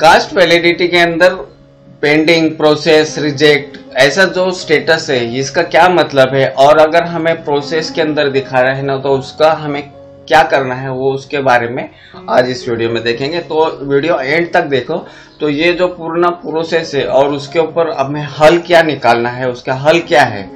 Cast validity के अंदर pending, process, reject, ऐसा जो स्टेटस है इसका क्या मतलब है, और अगर हमें प्रोसेस के अंदर दिखा रहे हैं ना तो उसका हमें क्या करना है वो उसके बारे में आज इस वीडियो में देखेंगे। तो वीडियो एंड तक देखो। तो ये जो पूर्ण प्रोसेस है और उसके ऊपर हमें हल क्या निकालना है, उसका हल क्या है,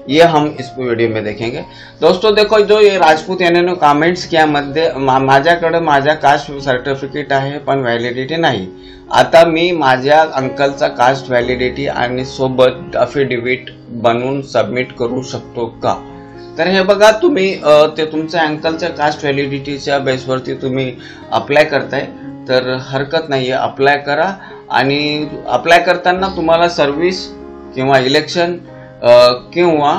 ये हम इस वीडियो में देखेंगे। दोस्तों देखो, जो ये राजपूत याने कमेंट्स किया मध्ये माझ्याकडे माझ्या कास्ट सर्टिफिकेट आहे पण व्हॅलिडिटी नाही, आता मी माझ्या अंकलचा कास्ट व्हॅलिडिटी आणि सोबत अफिडेविट बनवून सबमिट करू शकतो का? तर हे बघा, तुम्ही ते तुमच्या अंकलच्या कास्ट व्हॅलिडिटीच्या बेसवरती तुम्ही अप्लाय करताय तर हरकत नाहीये, अप्लाय करा। आणि अप्लाय करताना तुम्हाला सर्व्हिस किंवा इलेक्शन किंवा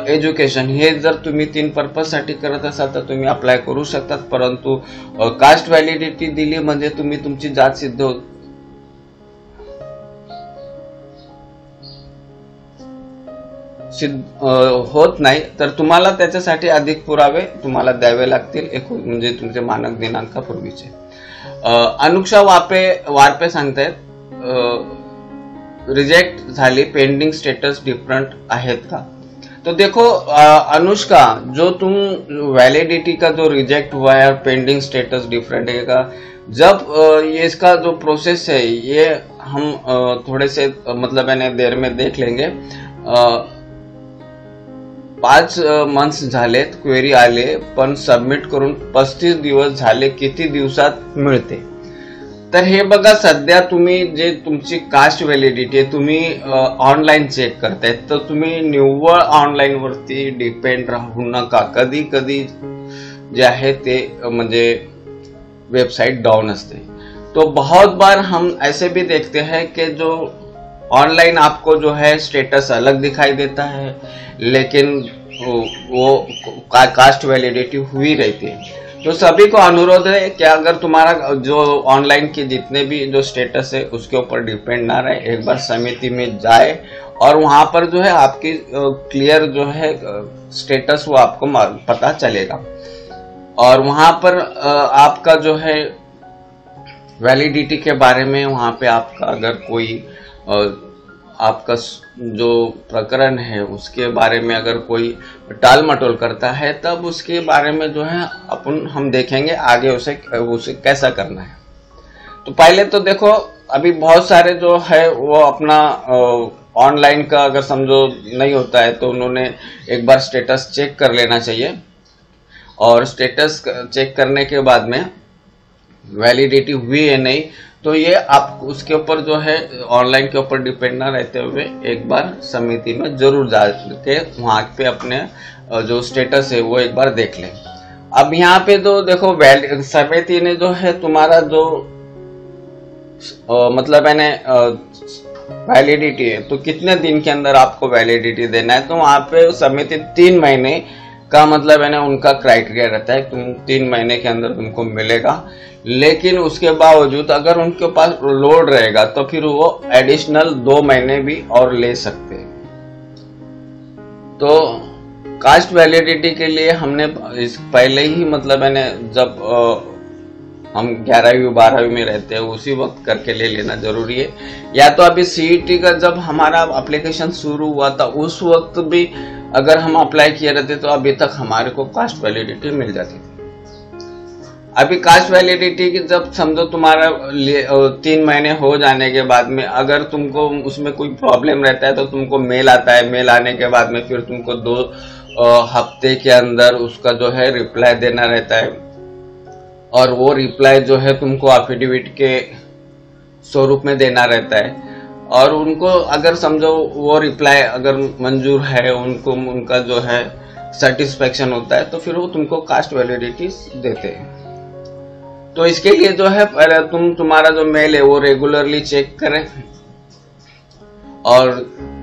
एज्युकेशन हे जर तुम्ही 3 पर्पज साठी करत असाल तर तुम्ही अप्लाय करू शकतात। परंतु कास्ट व्हॅलिडिटी दिली म्हणजे तुम्ही तुमची जात सिद्ध होत नाही, तर तुम्हाला त्याच्यासाठी अधिक पुरावे तुम्हाला द्यावे लागतील, म्हणजे तुमचे मानक दिनांकापूर्वीचे। अनुक्षा वारपे सांगतायत रिजेक्ट झाली, पेंडिंग स्टेटस डिफरेंट आहेत का? तो देखो अनुष्का, जो तुम वैलिडिटी का जो रिजेक्ट हुआ है और पेंडिंग स्टेटस डिफरेंट है का, जब ये इसका जो प्रोसेस है ये हम थोड़े से मतलब मैंने देर में देख लेंगे। 5 मंथ्स झालेत, क्वेरी आले पण सबमिट करून 35 दिवस झाले, किती दिवसात मिळते? तर हे बघा, सध्या तुम्ही जे तुमची कास्ट व्हॅलिडिटी आहे तुम्ही ऑनलाईन चेक करताय, तर तुम्ही निव्वळ ऑनलाईन वरती डिपेंड राहू नका। कधी कधी जे आहे ते म्हणजे वेबसाइट डाउन असते। तो बहुत बार हम ऐसे भी देखते हैं कि जो ऑनलाइन आपको जो है स्टेटस अलग दिखाई देता है, लेकिन वो कास्ट वैलिडिटी हुई रहती है। तो सभी को अनुरोध है कि अगर तुम्हारा जो ऑनलाइन के जितने भी जो स्टेटस है उसके ऊपर डिपेंड ना रहे, एक बार समिति में जाए और वहां पर जो है आपकी क्लियर जो है स्टेटस वो आपको पता चलेगा। और वहां पर आपका जो है वैलिडिटी के बारे में वहां पे आपका अगर कोई आपका जो प्रकरण है उसके बारे में अगर कोई टाल मटोल करता है तब उसके बारे में जो है हम देखेंगे आगे उसे कैसा करना है। तो पहले तो देखो, अभी बहुत सारे जो है वो अपना ऑनलाइन का अगर समझो नहीं होता है तो उन्होंने एक बार स्टेटस चेक कर लेना चाहिए, और स्टेटस चेक करने के बाद में वैलिडिटी हुई है नहीं तो ये आप उसके ऊपर जो है ऑनलाइन के ऊपर डिपेंड ना रहते हुए एक बार समिति में जरूर जाके वहां पे अपने जो स्टेटस है वो एक बार देख लें। अब यहाँ पे तो देखो, समिति ने जो है तुम्हारा जो मतलब मैंने वैलिडिटी है तो कितने दिन के अंदर आपको वैलिडिटी देना है, तो वहां पे समिति 3 महीने का मतलब है ना उनका क्राइटेरिया रहता है, तुम 3 महीने के अंदर तुमको मिलेगा। लेकिन उसके बावजूद अगर उनके पास लोड रहेगा तो फिर वो एडिशनल 2 महीने भी और ले सकते हैं। तो कास्ट वैलिडिटी के लिए हमने इस पहले ही मतलब मैंने जब हम 11वीं 12वीं में रहते हैं उसी वक्त करके ले लेना जरूरी है। या तो अभी सीईटी का जब हमारा एप्लीकेशन शुरू हुआ था उस वक्त भी अगर हम अप्लाई किए रहते तो अभी तक हमारे को कास्ट वैलिडिटी मिल जाती थी। अभी कास्ट वैलिडिटी की जब समझो तुम्हारा 3 महीने हो जाने के बाद में अगर तुमको उसमें कोई प्रॉब्लम रहता है तो तुमको मेल आता है, मेल आने के बाद में फिर तुमको 2 हफ्ते के अंदर उसका जो है रिप्लाई देना रहता है, और वो रिप्लाई जो है तुमको एफिडेविट के स्वरूप में देना रहता है। और उनको अगर समझो वो रिप्लाई अगर मंजूर है, उनको उनका जो है सेटिस्फेक्शन होता है तो फिर वो तुमको कास्ट वैलिडिटी देते हैं। तो इसके लिए जो है पहले तुम्हारा जो मेल है वो रेगुलरली चेक करें, और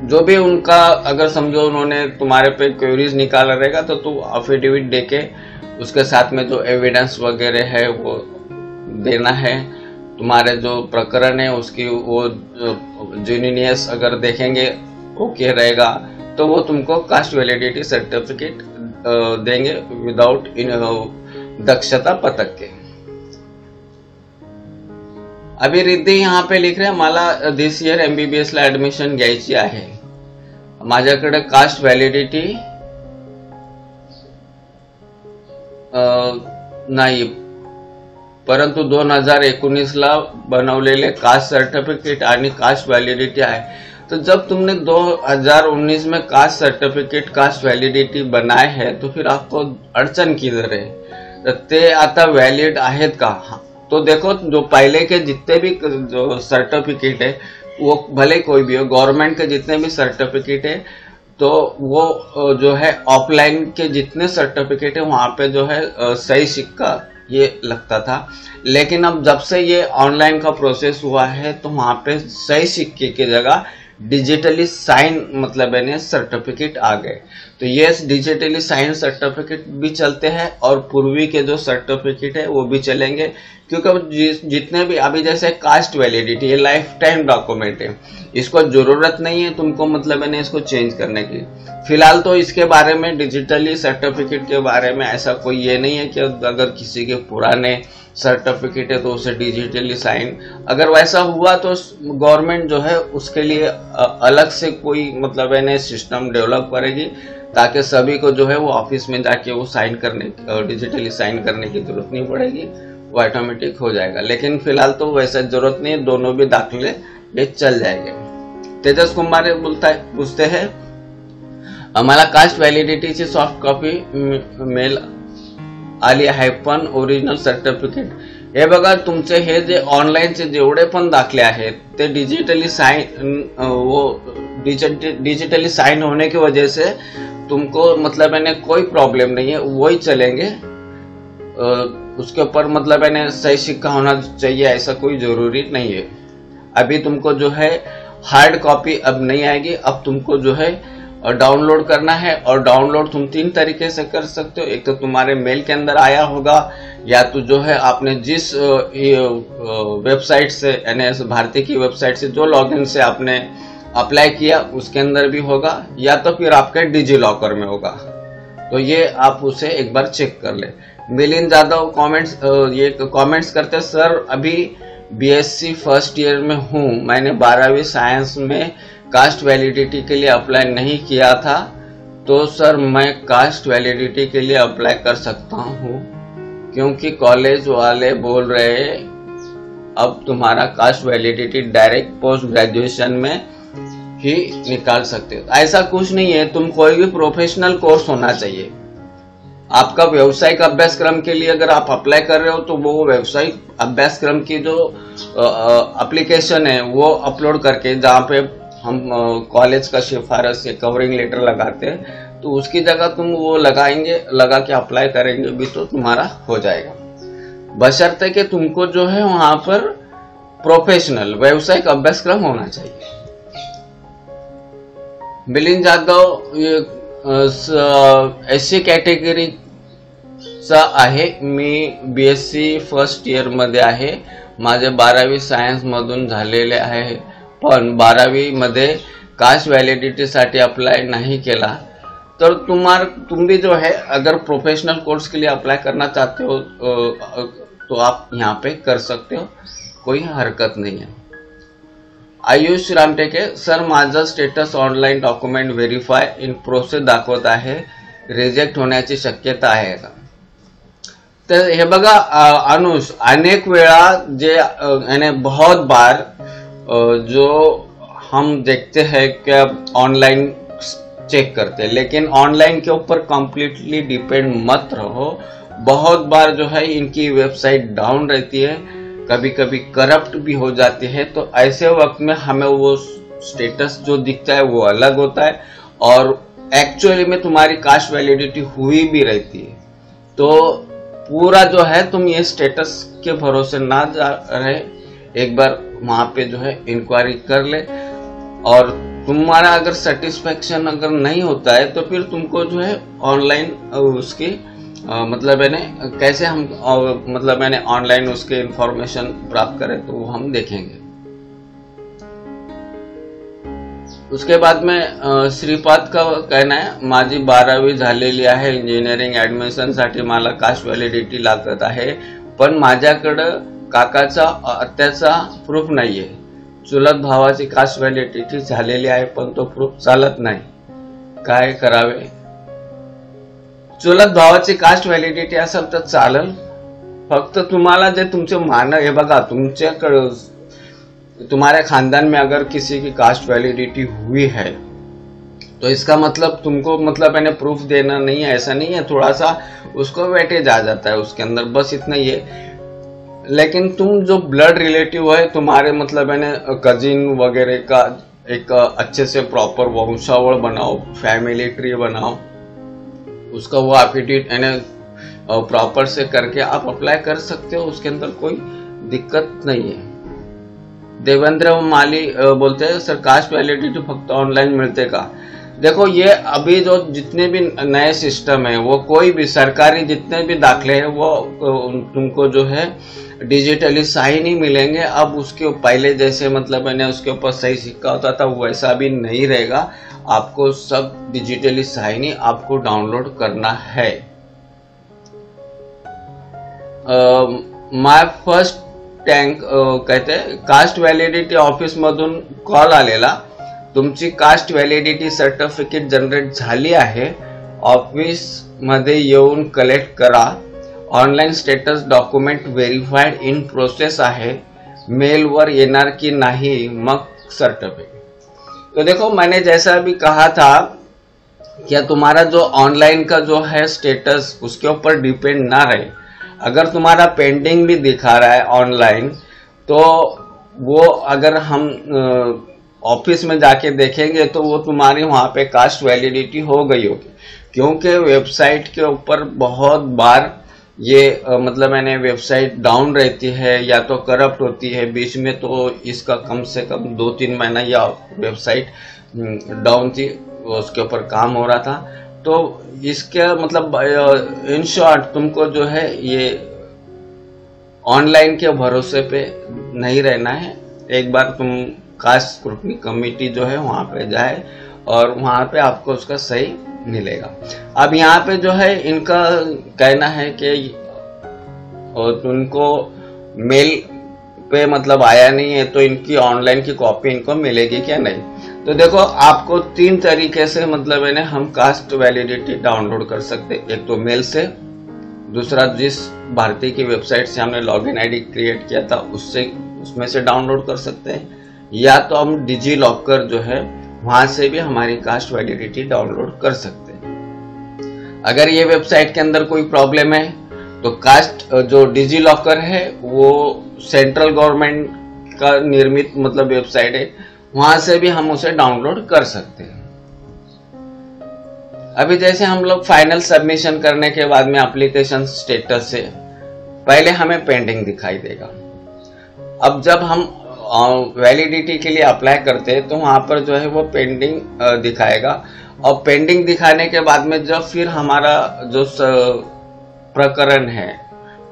जो भी उनका अगर समझो उन्होंने तुम्हारे पे क्वेरीज निकाला रहेगा तो तू एफिडेविट देके उसके साथ में जो एविडेंस वगैरह है वो देना है। तुम्हारे जो प्रकरण है उसकी वो जेन्युइननेस अगर देखेंगे ओके रहेगा तो वो तुमको कास्ट वैलिडिटी सर्टिफिकेट देंगे विदाउट दक्षता पतक के। अभी रिद्धी यहाँ पे लिख रहे मला दिस इयर MBBS ला ऍडमिशन घ्यायची आहे, माझ्याकडे कास्ट व्हॅलिडिटी नाही, परंतु 2019 ला बनवलेले कास्ट सर्टिफिकेट आणि कास्ट वैलिडिटी आहे। तो जब तुमने 2019 में कास्ट सर्टिफिकेट कास्ट वैलिडिटी बनाए हैं तो फिर आपको अड़चन किधर है? तो ते आता वैलिड आहेत का? तो देखो जो पहले के जितने भी जो सर्टिफिकेट है वो भले कोई भी हो, गवर्नमेंट के जितने भी सर्टिफिकेट है तो वो जो है ऑफलाइन के जितने सर्टिफिकेट है वहां पे जो है सही सिक्का ये लगता था, लेकिन अब जब से ये ऑनलाइन का प्रोसेस हुआ है तो वहां पे सही सिक्के की जगह डिजिटली साइन मतलब यानी सर्टिफिकेट आ गए। तो ये डिजिटली साइन सर्टिफिकेट भी चलते हैं और पूर्वी के जो सर्टिफिकेट है वो भी चलेंगे, क्योंकि जितने भी अभी जैसे कास्ट वैलिडिटी ये लाइफ टाइम डॉक्यूमेंट है, इसको जरूरत नहीं है तुमको मतलब यानी इसको चेंज करने की। फिलहाल तो इसके बारे में डिजिटली सर्टिफिकेट के बारे में ऐसा कोई ये नहीं है कि अगर किसी के पुराने सर्टिफिकेट है तो उसे डिजिटली साइन, अगर वैसा हुआ तो गवर्नमेंट जो है उसके लिए अलग से कोई मतलब है सिस्टम डेवलप करेगी ताकि सभी को जो है वो ऑफिस में जाके वो साइन करने डिजिटली साइन करने की जरूरत नहीं पड़ेगी, वो ऑटोमेटिक हो जाएगा। लेकिन फिलहाल तो वैसा जरूरत नहीं है, दोनों भी दाखिले ये चल जाएंगे। तेजस कुमार पूछते हैं आम्हाला कास्ट व्हॅलिडिटीची सॉफ्ट कॉपी मेल आली आहे पण ओरिजिनल सर्टिफिकेट, हे बघा तुमचे हे जे ऑनलाईनचे जेवढे पण दाखले आहेत ते डिजिटली साइन होने की वजह से तुमको मतलब यानी कोई प्रॉब्लम नहीं है, वही चलेंगे। उसके ऊपर मतलब यानी सही सिक्का होना चाहिए ऐसा कोई जरूरी नहीं है। अभी तुमको जो है हार्ड कॉपी अब नहीं आएगी, अब तुमको जो है डाउनलोड करना है, और डाउनलोड तुम 3 तरीके से कर सकते हो। एक तो तुम्हारे मेल के अंदर आया होगा, या तो जो है आपने जिस वेबसाइट से यानी भारती की वेबसाइट से जो लॉगिन से आपने अप्लाई किया उसके अंदर भी होगा, या तो फिर आपके डिजी लॉकर में होगा। तो ये आप उसे एक बार चेक कर ले। मिलिंद जादव कमेंट्स करते सर अभी BSc फर्स्ट ईयर में हूँ, मैंने 12वीं साइंस में कास्ट वैलिडिटी के लिए अप्लाई नहीं किया था, तो सर मैं कास्ट वैलिडिटी के लिए अप्लाई कर सकता हूँ क्योंकि कॉलेज वाले बोल रहे हैं अब तुम्हारा cast validity direct post graduation में ही निकाल सकते हो। ऐसा कुछ नहीं है, तुम कोई भी प्रोफेशनल कोर्स होना चाहिए। आपका व्यावसायिक अभ्यासक्रम के लिए अगर आप अप्लाई कर रहे हो तो वो व्यावसायिक अभ्यासक्रम की जो एप्लीकेशन है वो अपलोड करके, जहाँ पे हम कॉलेज का सिफारिश या कवरिंग लेटर लगाते हैं, तो उसकी जगह तुम वो लगा के अप्लाई करेंगे भी तो तुम्हारा हो जाएगा, बशर्ते कि तुमको जो है वहां पर प्रोफेशनल व्यावसायिक अभ्यासक्रम होना चाहिए। मिलिंद जाधव SC कॅटेगरीचा आहे, मी BSc फर्स्ट इयर मध्ये आहे, माझे 12वी सायन्स मधून झालेले आहे, पण 12वी मध्ये कास्ट वैलिडिटी साठी अप्लाई नहीं केला, तो तुम भी जो है अगर प्रोफेशनल कोर्स के लिए अप्लाई करना चाहते हो तो आप यहाँ पे कर सकते हो, कोई हरकत नहीं है। आयुष रामटेके सर माझं status online document verify in process दाखवत आहे, रिजेक्ट होण्याची शक्यता आहे का? तर हे बघा अनुष, अनेक वेळा जे यानी बहुत बार जो हम देखते हैं कि ऑनलाइन चेक करते हैं, लेकिन ऑनलाइन के ऊपर कंप्लीटली डिपेंड मत रहो। बहुत बार जो है इनकी वेबसाइट डाउन रहती है, कभी कभी करप्ट भी हो जाती है, तो ऐसे वक्त में हमें वो स्टेटस जो दिखता है वो अलग होता है और एक्चुअली में तुम्हारी कास्ट वैलिडिटी हुई भी रहती है। तो पूरा जो है तुम ये स्टेटस के भरोसे ना जा रहे, एक बार वहां पे जो है इंक्वायरी कर ले, और तुम्हारा अगर सेटिस्फेक्शन अगर नहीं होता है तो फिर तुमको जो है ऑनलाइन उसकी मतलब यानी कैसे हम मतलब यानी ऑनलाइन उसके इंफॉर्मेशन प्राप्त करें तो वो हम देखेंगे। उसके बाद में श्रीपाद का कहना है माझी 12वी झालेली आहे, इंजिनिअरिंग ऍडमिशन साठी मला कास्ट व्हॅलिडिटी लागत आहे, पण माझ्याकडे काकाचा आत्याचा प्रूफ नाहीये, चुलत भावाची कास्ट व्हॅलिडिटी झालेली आहे पण तो प्रूफ चालत नाही, काय करावे? चुलत भावाची कास्ट व्हॅलिडिटी असेल तर चालेल, फक्त तुम्हाला जे तुमचे हे बघा, तुमच्याकडे तुम्हारे खानदान में अगर किसी की कास्ट वैलिडिटी हुई है तो इसका मतलब तुमको मतलब मैंने प्रूफ देना नहीं है, ऐसा नहीं है, थोड़ा सा उसको वेटेज आ जाता है उसके अंदर, बस इतना ही है। लेकिन तुम जो ब्लड रिलेटिव है तुम्हारे मतलब मैंने कजिन वगैरह का एक अच्छे से प्रॉपर वंशावळ बनाओ, फैमिली ट्री बनाओ, उसका वो एफिडेविट यानी प्रॉपर से करके आप अप्लाई कर सकते हो, उसके अंदर कोई दिक्कत नहीं है। देवेंद्र माली बोलते हैं सर कास्ट वैलिडिटी फक्त ऑनलाइन मिलते का? देखो ये अभी जो जितने भी नए सिस्टम है वो कोई भी सरकारी जितने भी दाखले हैं वो तुमको जो है डिजिटली साइन ही मिलेंगे। अब उसके पहले जैसे मतलब मैंने उसके ऊपर सही सिक्का होता था वैसा भी नहीं रहेगा, आपको सब डिजिटली साइन ही आपको डाउनलोड करना है। माय फर्स्ट टँक कहते कास्ट व्हॅलिडिटी ऑफिस मधून कॉल आलेला, तुमची कास्ट व्हॅलिडिटी सर्टिफिकेट जनरेट झाली आहे, ऑफिस मध्ये येऊन कलेक्ट करा, online status document verified in process आहे, मेल वर येणार की नाही मग सर्टिफिकेट। तो देखो मैंने जैसा भी कहा था क्या तुम्हारा जो ऑनलाइन का जो है स्टेटस उसके ऊपर डिपेंड ना रहे, अगर तुम्हारा पेंडिंग भी दिखा रहा है ऑनलाइन तो वो अगर हम ऑफिस में जाके देखेंगे तो वो तुम्हारी वहाँ पे कास्ट वैलिडिटी हो गई होगी, क्योंकि वेबसाइट के ऊपर बहुत बार ये मतलब मैंने वेबसाइट डाउन रहती है या तो करप्ट होती है, बीच में तो इसका कम से कम 2-3 महीना या वेबसाइट डाउन थी, उसके ऊपर काम हो रहा था। तो इसके मतलब इन शॉर्ट तुमको जो है ये ऑनलाइन के भरोसे पे नहीं रहना है, एक बार तुम कास्ट स्क्रूटनी कमेटी जो है वहाँ पे जाए और वहाँ पे आपको उसका सही मिलेगा। अब यहाँ पे जो है इनका कहना है कि उनको मेल पे मतलब आया नहीं है तो इनकी ऑनलाइन की कॉपी इनको मिलेगी क्या नहीं। तो देखो आपको 3 तरीके से मतलब है हम कास्ट वैलिडिटी डाउनलोड कर सकते, एक तो मेल से, दूसरा जिस भारती की वेबसाइट से हमने लॉगिन आईडी क्रिएट किया था उसमें से डाउनलोड कर सकते हैं, या तो हम डिजी लॉकर जो है वहां से भी हमारी कास्ट वैलिडिटी डाउनलोड कर सकते हैं। अगर ये वेबसाइट के अंदर कोई प्रॉब्लम है तो कास्ट जो डिजी लॉकर है वो सेंट्रल गवर्नमेंट का निर्मित मतलब वेबसाइट है, वहां से भी हम उसे डाउनलोड कर सकते हैं। अभी जैसे हम लोग फाइनल सबमिशन करने के बाद में एप्लीकेशन स्टेटस से पहले हमें पेंडिंग दिखाई देगा। अब जब हम वैलिडिटी के लिए अप्लाई करते हैं तो वहां पर जो है वो पेंडिंग दिखाएगा, और पेंडिंग दिखाने के बाद में जब फिर हमारा जो प्रकरण है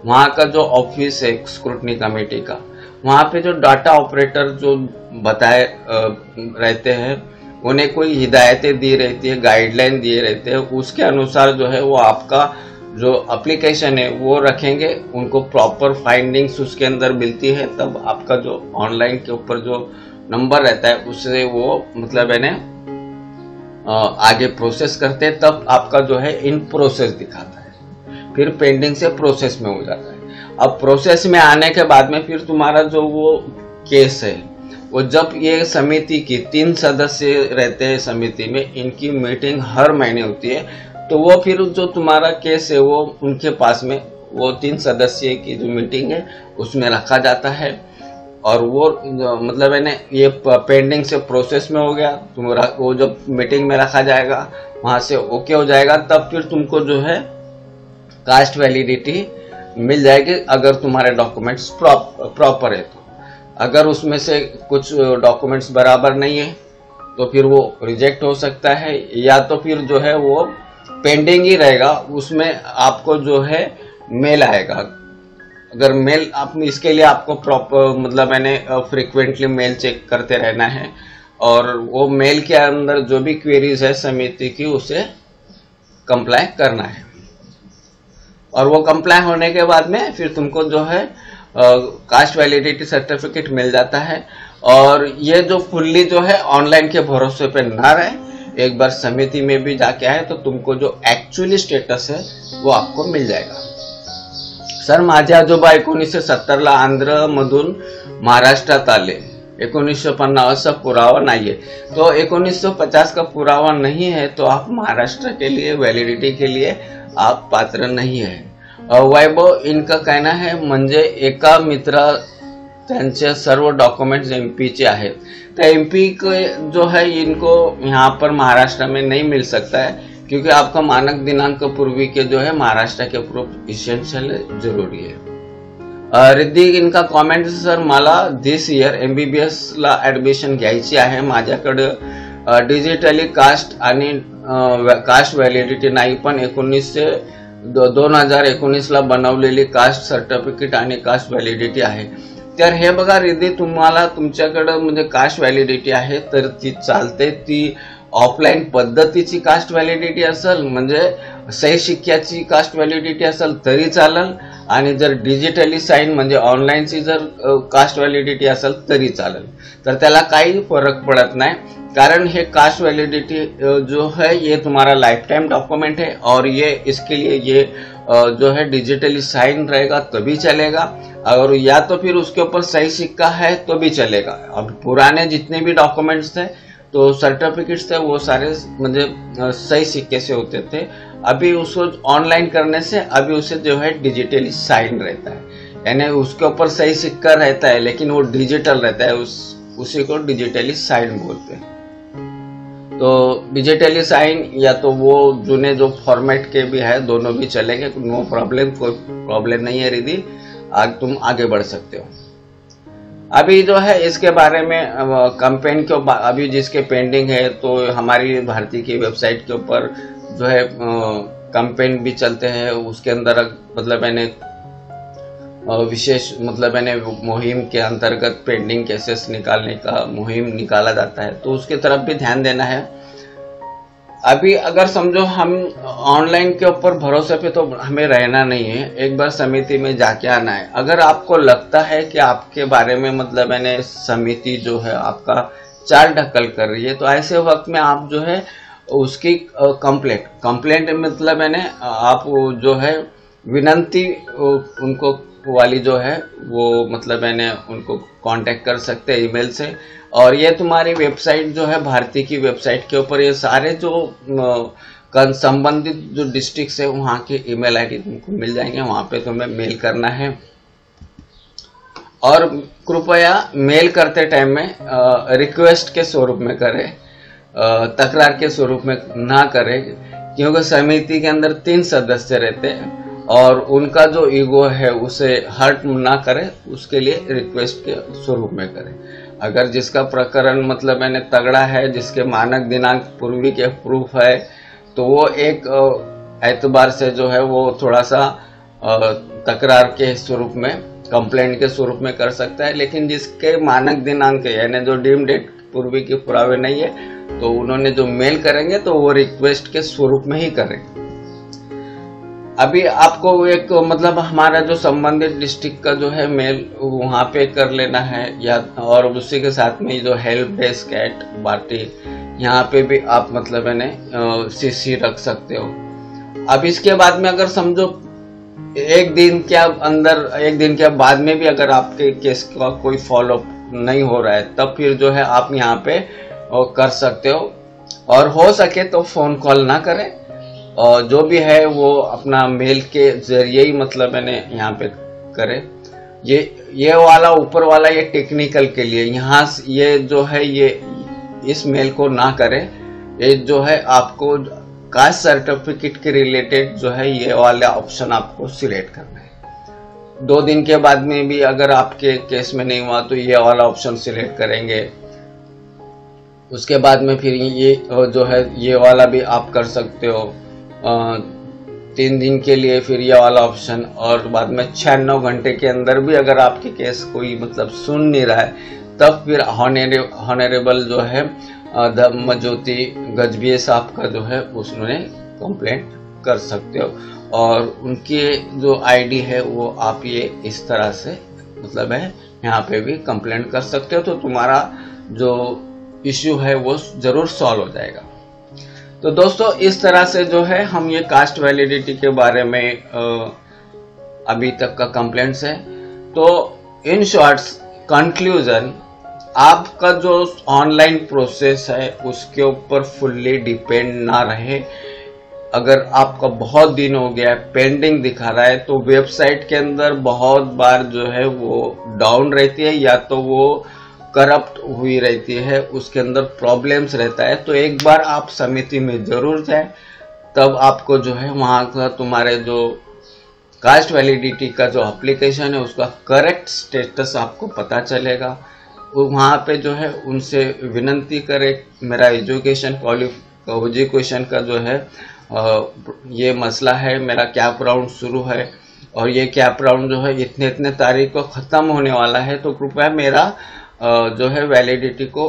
वहां का जो ऑफिस है स्क्रूटनी कमेटी का, वहां पे जो डाटा ऑपरेटर जो बताए रहते हैं उन्हें कोई हिदायतें दी रहती है, गाइडलाइन दिए रहते हैं, उसके अनुसार जो है वो आपका जो एप्लीकेशन है वो रखेंगे, उनको प्रॉपर फाइंडिंग्स उसके अंदर मिलती है, तब आपका जो ऑनलाइन के ऊपर जो नंबर रहता है उससे वो मतलब है आगे प्रोसेस करते हैं, तब आपका जो है इन प्रोसेस दिखाता है, फिर पेंडिंग से प्रोसेस में हो जाता है। अब प्रोसेस में आने के बाद में फिर तुम्हारा जो वो केस है वो जब ये समिति की 3 सदस्य रहते हैं समिति में, इनकी मीटिंग हर महीने होती है, तो वो फिर जो तुम्हारा केस है वो उनके पास में वो 3 सदस्य की जो मीटिंग है उसमें रखा जाता है, और वो मतलब है ये पेंडिंग से प्रोसेस में हो गया, वो जब मीटिंग में रखा जाएगा वहां से ओके हो जाएगा, तब फिर तुमको जो है कास्ट वैलिडिटी मिल जाएगी अगर तुम्हारे डॉक्यूमेंट्स प्रॉपर है। तो अगर उसमें से कुछ डॉक्यूमेंट्स बराबर नहीं है तो फिर वो रिजेक्ट हो सकता है, या तो फिर जो है वो पेंडिंग ही रहेगा, उसमें आपको जो है मेल आएगा। अगर मेल आप इसके लिए आपको प्रॉपर मतलब मैंने फ्रीक्वेंटली मेल चेक करते रहना है, और वो मेल के अंदर जो भी क्वेरीज है समिति की उसे कंप्लाई करना है, और वो कंप्लाई होने के बाद में फिर तुमको जो है कास्ट वैलिडिटी सर्टिफिकेट मिल जाता है। और ये जो फुल्ली जो है ऑनलाइन के भरोसे पे ना रहे, एक बार समिति में भी जाके आए तो तुमको जो एक्चुअली स्टेटस है वो आपको मिल जाएगा। सर माझे आजोबा 1970ला आंध्र मधून महाराष्ट्रात आले, 1950 का पुरावा नहीं है। तो 1950 का पुरावा नहीं है तो आप महाराष्ट्र के लिए वैलिडिटी के लिए आप पात्र नहीं है। वैभव इनका कहना है म्हणजे एका मित्र त्यांचे सर्व डॉक्युमेंट्स एमपीचे आहेत, तो एमपी के जो है इनको यहाँ पर महाराष्ट्र में नहीं मिल सकता है, क्योंकि आपका मानक दिनांक पूर्वी के जो है महाराष्ट्र के प्रूफ इसेंशियल जरूरी है। रिद्धी इनका कॉमेंट, सर मला दिस इयर MBBS ला ऍडमिशन घ्यायची आहे, माझ्याकडे डिजिटली कास्ट आणि कास्ट व्हॅलिडिटी नाही, पण 2019 ला बनवलेली कास्ट सर्टिफिकेट आणि कास्ट व्हॅलिडिटी आहे। तर हे बघा रिद्धी, तुम्हाला तुमच्याकडे म्हणजे कास्ट व्हॅलिडिटी आहे तर ती चालते, ती ऑफलाईन पद्धतीची कास्ट व्हॅलिडिटी असेल म्हणजे सही शिक्क्याची कास्ट व्हॅलिडिटी असेल तरी चालेल, आणि जर डिजिटली साइन म्हणजे ऑनलाईनची जर कास्ट व्हॅलिडिटी असेल तरी चालेल। तर त्याला काही फरक पड़त नहीं, कारण हे कास्ट व्हॅलिडिटी जो है ये तुम्हारा लाइफ टाइम डॉक्यूमेंट है, और ये इसके लिए ये जो है डिजिटली साइन रहेगा तभी चलेगा, और या तो फिर उसके ऊपर सही सिक्का है तो भी चलेगा। अब पुराने जितने भी डॉक्यूमेंट्स थे तो सर्टिफिकेट्स थे वो सारे म्हणजे सही सिक्के से होते थे, अभी उसको ऑनलाइन करने से अभी उसे जो है डिजिटली साइन रहता है, यानी उसके ऊपर सही सिक्का रहता है लेकिन वो डिजिटल रहता है, उसी को डिजिटली साइन बोलते हैं। तो डिजिटली साइन या तो वो जुने जो फॉर्मेट के भी है दोनों भी चलेंगे, नो प्रॉब्लम, कोई प्रॉब्लम नहीं है रिद्धि, आज तुम आगे बढ़ सकते हो। अभी जो है इसके बारे में कंपेन के अभी जिसके पेंडिंग है तो हमारी भारती की वेबसाइट के ऊपर जो है कंपेन भी चलते हैं, उसके अंदर मतलब मैंने विशेष मतलब मैंने मुहिम के अंतर्गत पेंडिंग केसेस निकालने का मुहिम निकाला जाता है, तो उसके तरफ भी ध्यान देना है। अभी अगर समझो हम ऑनलाइन के ऊपर भरोसे पे तो हमें रहना नहीं है, एक बार समिति में जाके आना है। अगर आपको लगता है कि आपके बारे में मतलब मैंने समिति जो है आपका चाल ढकल कर रही है, तो ऐसे वक्त में आप जो है उसकी कंप्लेंट मतलब मैंने आप जो है विनंती उनको वाली जो है वो मतलब मैंने उनको कांटेक्ट कर सकते हैं ईमेल से, और ये तुम्हारी वेबसाइट जो है भारती की वेबसाइट के ऊपर ये सारे जो संबंधित जो डिस्ट्रिक्ट है वहाँ के ईमेल आईडी तुमको मिल जाएंगे, वहाँ पे तुम्हें मेल करना है। और कृपया मेल करते टाइम में रिक्वेस्ट के स्वरूप में करें, तकरार के स्वरूप में ना करें, क्योंकि समिति के अंदर 3 सदस्य रहते हैं और उनका जो ईगो है उसे हर्ट ना करे, उसके लिए रिक्वेस्ट के स्वरूप में करें। अगर जिसका प्रकरण मतलब मैंने तगड़ा है, जिसके मानक दिनांक पूर्वी के प्रूफ है, तो वो एक एतबार से जो है वो थोड़ा सा तकरार के स्वरूप में कंप्लेंट के स्वरूप में कर सकता है, लेकिन जिसके मानक दिनांक यानी जो डीम डेट पूर्वी के पुरावे नहीं है तो उन्होंने जो मेल करेंगे तो वो रिक्वेस्ट के स्वरूप में ही करेंगे। अभी आपको एक मतलब हमारा जो संबंधित डिस्ट्रिक्ट का जो है मेल वहाँ पे कर लेना है, या और उसी के साथ में जो हेल्प डेस्क एट भारती यहाँ पे भी आप मतलब मैंने CC रख सकते हो। अब इसके बाद में अगर समझो एक दिन के बाद में भी अगर आपके केस का कोई फॉलोअप नहीं हो रहा है, तब फिर जो है आप यहाँ पे कर सकते हो, और हो सके तो फोन कॉल ना करें, और जो भी है वो अपना मेल के जरिए ही मतलब मैंने यहाँ पे करे। ये वाला ऊपर वाला ये टेक्निकल के लिए, यहाँ ये जो है ये इस मेल को ना करें, ये जो है आपको कास्ट सर्टिफिकेट के रिलेटेड जो है ये वाला ऑप्शन आपको सिलेक्ट करना है। 2 दिन के बाद में भी अगर आपके केस में नहीं हुआ तो ये वाला ऑप्शन सिलेक्ट करेंगे, उसके बाद में फिर ये जो है ये वाला भी आप कर सकते हो 3 दिन के लिए, फिर ये वाला ऑप्शन, और बाद में 96 घंटे के अंदर भी अगर आपके केस कोई मतलब सुन नहीं रहा है तब फिर हॉनरेबल जो है धम्मज्योति गजबीये साहब का जो है उसने कंप्लेंट कर सकते हो, और उनकी जो आईडी है वो आप ये इस तरह से मतलब है यहाँ पे भी कंप्लेंट कर सकते हो, तो तुम्हारा जो इश्यू है वो जरूर सॉल्व हो जाएगा। तो दोस्तों इस तरह से जो है हम ये कास्ट वैलिडिटी के बारे में अभी तक का कंप्लेंट्स है। तो इन शॉर्ट्स कंक्लूजन, आपका जो ऑनलाइन प्रोसेस है उसके ऊपर फुल्ली डिपेंड ना रहे। अगर आपका बहुत दिन हो गया है, पेंडिंग दिखा रहा है, तो वेबसाइट के अंदर बहुत बार जो है वो डाउन रहती है या तो वो करप्ट हुई रहती है, उसके अंदर प्रॉब्लम्स रहता है। तो एक बार आप समिति में जरूर जाएं, तब आपको जो है वहाँ का तुम्हारे जो कास्ट वैलिडिटी का जो एप्लीकेशन है उसका करेक्ट स्टेटस आपको पता चलेगा। वहाँ पे जो है उनसे विनंती करें, मेरा एजुकेशन क्वालिफिकेशन का जो है ये मसला है, मेरा कैप राउंड शुरू है और ये कैप राउंड जो है इतने इतने तारीख को ख़त्म होने वाला है, तो कृपया मेरा जो है वैलिडिटी को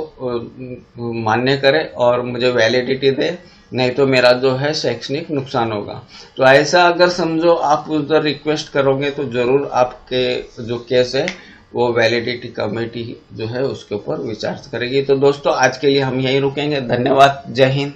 मान्य करें और मुझे वैलिडिटी दे, नहीं तो मेरा जो है शैक्षणिक नुकसान होगा। तो ऐसा अगर समझो आप उधर रिक्वेस्ट करोगे तो ज़रूर आपके जो केस है वो वैलिडिटी कमेटी जो है उसके ऊपर विचार करेगी। तो दोस्तों आज के लिए हम यहीं रुकेंगे। धन्यवाद। जय हिंद।